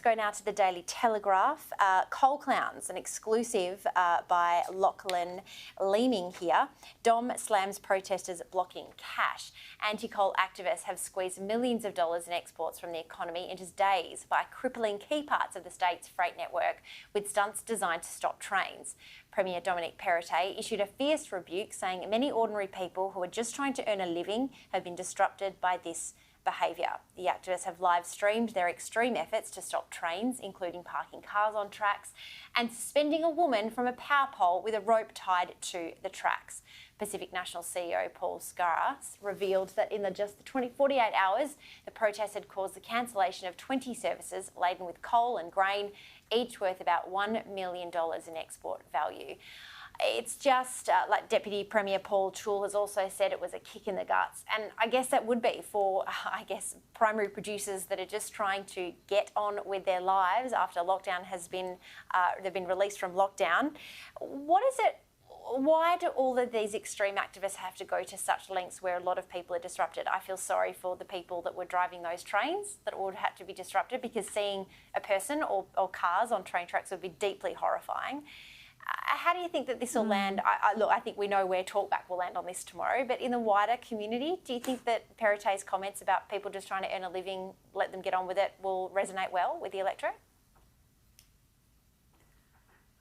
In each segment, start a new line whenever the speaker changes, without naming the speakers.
go now to the Daily Telegraph. Coal Clowns, an exclusive by Lachlan Leeming here. Dom slams protesters blocking cash. Anti-coal activists have squeezed millions of dollars in exports from the economy in just days by crippling key parts of the state's freight network with stunts designed to stop trains. Premier Dominic Perrottet issued a fierce rebuke, saying many ordinary people who are just trying to earn a living have been disrupted by this behaviour. The activists have live streamed their extreme efforts to stop trains, including parking cars on tracks and suspending a woman from a power pole with a rope tied to the tracks. Pacific National CEO Paul Scaras revealed that in just the 48 hours, the protest had caused the cancellation of 20 services laden with coal and grain, each worth about $1 million in export value. It's just like Deputy Premier Paul Chul has also said, it was a kick in the guts. And I guess that would be for, primary producers that are just trying to get on with their lives after lockdown has been, they've been released from lockdown. What is it? Why do all of these extreme activists have to go to such lengths where a lot of people are disrupted? I feel sorry for the people that were driving those trains that would have to be disrupted, because seeing a person or cars on train tracks would be deeply horrifying. How do you think that this will land? Look, I think we know where Talkback will land on this tomorrow, but in the wider community, do you think that Perrottet's comments about people just trying to earn a living, let them get on with it, will resonate well with the electorate?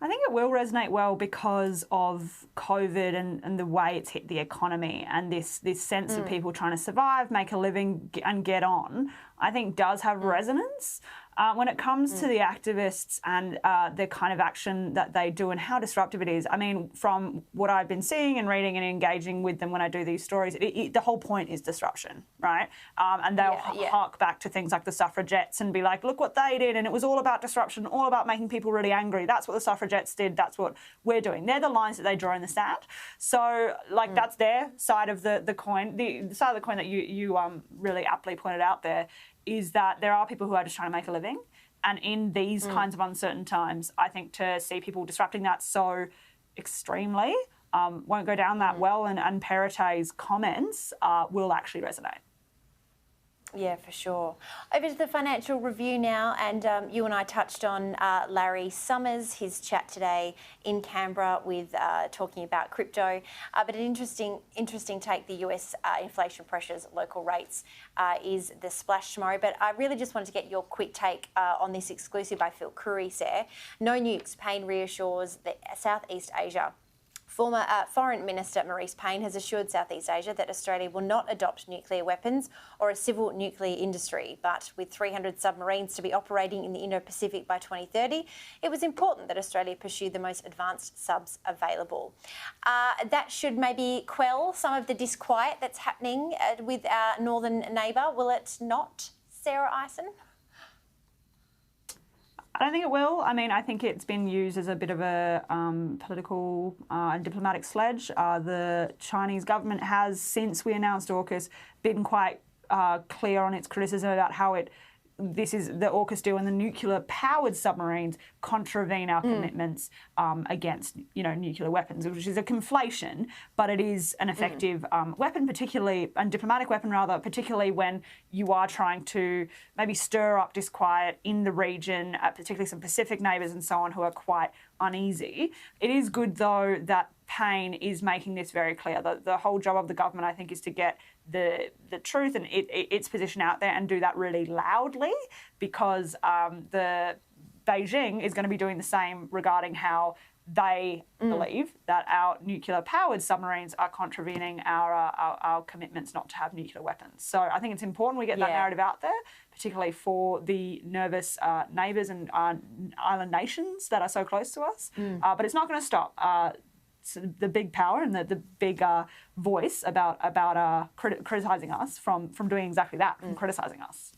I think it will resonate well because of COVID and the way it's hit the economy, and this sense of people trying to survive, make a living and get on, I think does have resonance. When it comes to the activists and the kind of action that they do and how disruptive it is, I mean, from what I've been seeing and reading and engaging with them when I do these stories, the whole point is disruption, right? And they'll hark back to things like the suffragettes and be like, look what they did, and it was all about disruption, all about making people really angry. That's what the suffragettes did. That's what we're doing. They're the lines that they draw in the sand. So, like, that's their side of the coin. The side of the coin that you really aptly pointed out there is that there are people who are just trying to make a living. And in these kinds of uncertain times, I think to see people disrupting that so extremely won't go down that well. And Perrottet's comments will actually resonate.
Yeah, for sure. Over to the Financial Review now, and you and I touched on Larry Summers, his chat today in Canberra with talking about crypto. But an interesting take, the US inflation pressures, local rates is the splash tomorrow. But I really just wanted to get your quick take on this exclusive by Phil Curry's there. No nukes, Payne reassures the Southeast Asia. Former Foreign Minister Marise Payne has assured Southeast Asia that Australia will not adopt nuclear weapons or a civil nuclear industry. But with 300 submarines to be operating in the Indo-Pacific by 2030, it was important that Australia pursue the most advanced subs available. That should maybe quell some of the disquiet that's happening with our northern neighbour, will it not, Sarah Ison?
I don't think it will. I mean, I think it's been used as a bit of a political and diplomatic sledge. The Chinese government has, since we announced AUKUS, been quite clear on its criticism about how this is the AUKUS deal and the nuclear-powered submarines contravene our commitments against, nuclear weapons, which is a conflation, but it is an effective weapon, particularly, and diplomatic weapon rather, particularly when you are trying to maybe stir up disquiet in the region, particularly some Pacific neighbours and so on who are quite uneasy. It is good, though, that Payne is making this very clear. The whole job of the government, I think, is to get the truth and its position out there and do that really loudly, because the Beijing is going to be doing the same regarding how they believe that our nuclear-powered submarines are contravening our commitments not to have nuclear weapons. So I think it's important we get that narrative out there, particularly for the nervous neighbours and island nations that are so close to us. But it's not going to stop. The big power and the big voice about criticising us from doing exactly that, from criticising us.